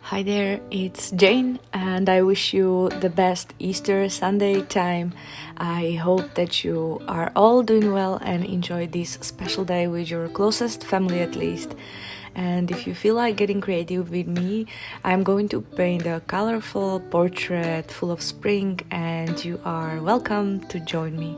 Hi there, it's Jane, and I wish you the best Easter Sunday time. I hope that you are all doing well and enjoy this special day with your closest family at least. And if you feel like getting creative with me, I'm going to paint a colorful portrait full of spring, and you are welcome to join me.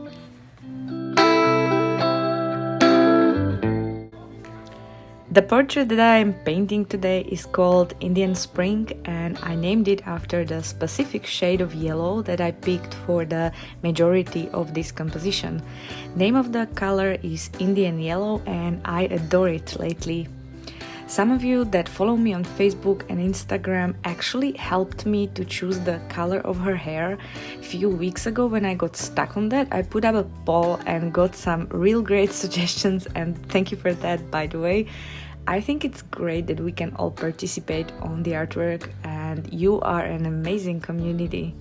The portrait that I'm painting today is called Indian Spring, and I named it after the specific shade of yellow that I picked for the majority of this composition. Name of the color is Indian Yellow, and I adore it lately. Some of you that follow me on Facebook and Instagram actually helped me to choose the color of her hair. A few weeks ago when I got stuck on that, I put up a poll and got some real great suggestions, and thank you for that, by the way. I think it's great that we can all participate on the artwork, and you are an amazing community.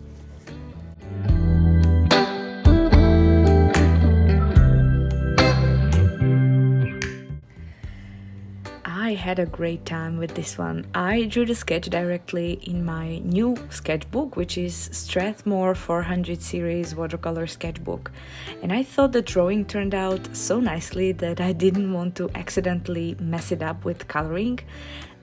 I had a great time with this one. I drew the sketch directly in my new sketchbook, which is Strathmore 400 series watercolor sketchbook. And I thought the drawing turned out so nicely that I didn't want to accidentally mess it up with coloring.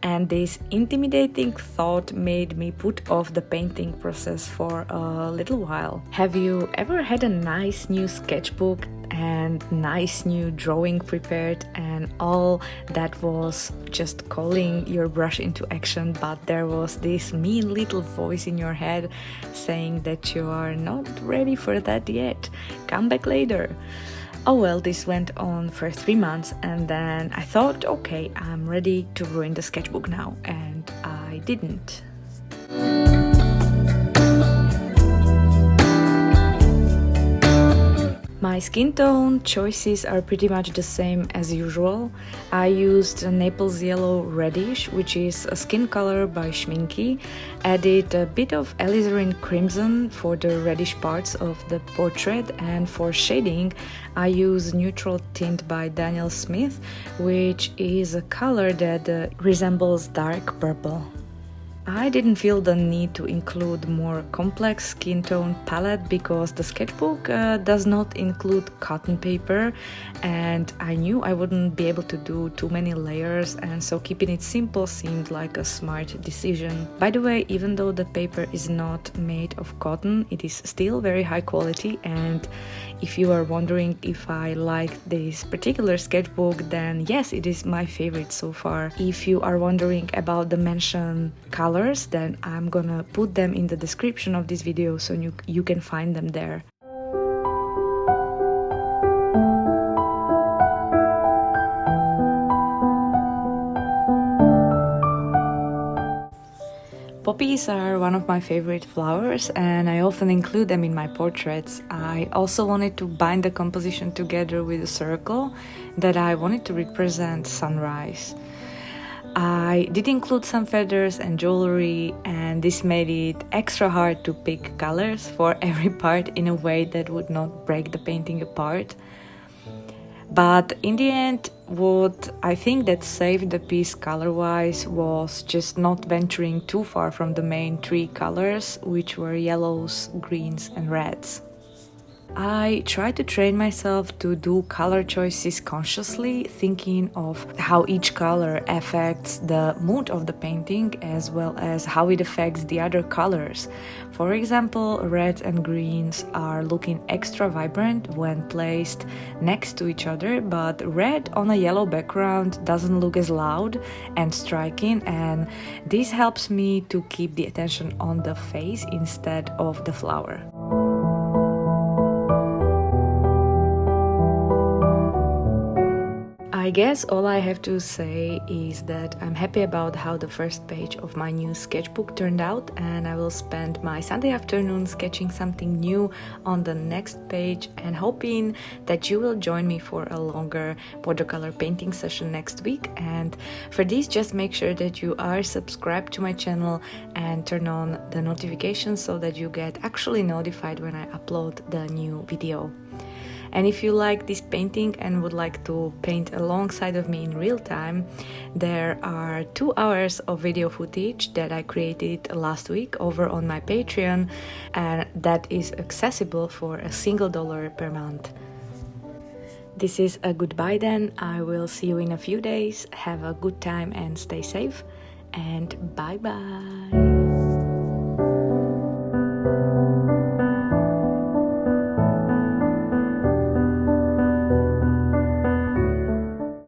And this intimidating thought made me put off the painting process for a little while. Have you ever had a nice new sketchbook and nice new drawing prepared, and all that was just calling your brush into action, but there was this mean little voice in your head saying that you are not ready for that yet, come back later? Oh well, this went on for 3 months, and then I thought, okay, I'm ready to ruin the sketchbook now, and I didn't. My skin tone choices are pretty much the same as usual. I used Napples yellow reddish, which is a skin color by Schmincke, added a bit of alizarin crimson for the reddish parts of the portrait, and for shading I use neutral tint by Daniel Smith, which is a color that resembles dark purple. I didn't feel the need to include more complex skin tone palette because the sketchbook does not include cotton paper, and I knew I wouldn't be able to do too many layers, and so keeping it simple seemed like a smart decision. By the way, even though the paper is not made of cotton, it is still very high quality, and if you are wondering if I like this particular sketchbook, then yes, it is my favorite so far. If you are wondering about the mentioned colors, then I'm gonna put them in the description of this video so you can find them there. Poppies are one of my favorite flowers, and I often include them in my portraits. I also wanted to bind the composition together with a circle that I wanted to represent sunrise. I did include some feathers and jewelry, and this made it extra hard to pick colors for every part in a way that would not break the painting apart. But in the end, what I think that saved the piece color-wise was just not venturing too far from the main three colors, which were yellows, greens and reds. I try to train myself to do color choices consciously, thinking of how each color affects the mood of the painting as well as how it affects the other colors. For example, reds and greens are looking extra vibrant when placed next to each other, but red on a yellow background doesn't look as loud and striking, and this helps me to keep the attention on the face instead of the flower. I guess all I have to say is that I'm happy about how the first page of my new sketchbook turned out, and I will spend my Sunday afternoon sketching something new on the next page, and hoping that you will join me for a longer watercolor painting session next week. And for this, just make sure that you are subscribed to my channel and turn on the notifications so that you get actually notified when I upload the new video. And if you like this painting and would like to paint alongside of me in real time, there are 2 hours of video footage that I created last week over on my Patreon, and that is accessible for a single $1 per month. This is a goodbye then. I will see you in a few days. Have a good time and stay safe, and bye bye.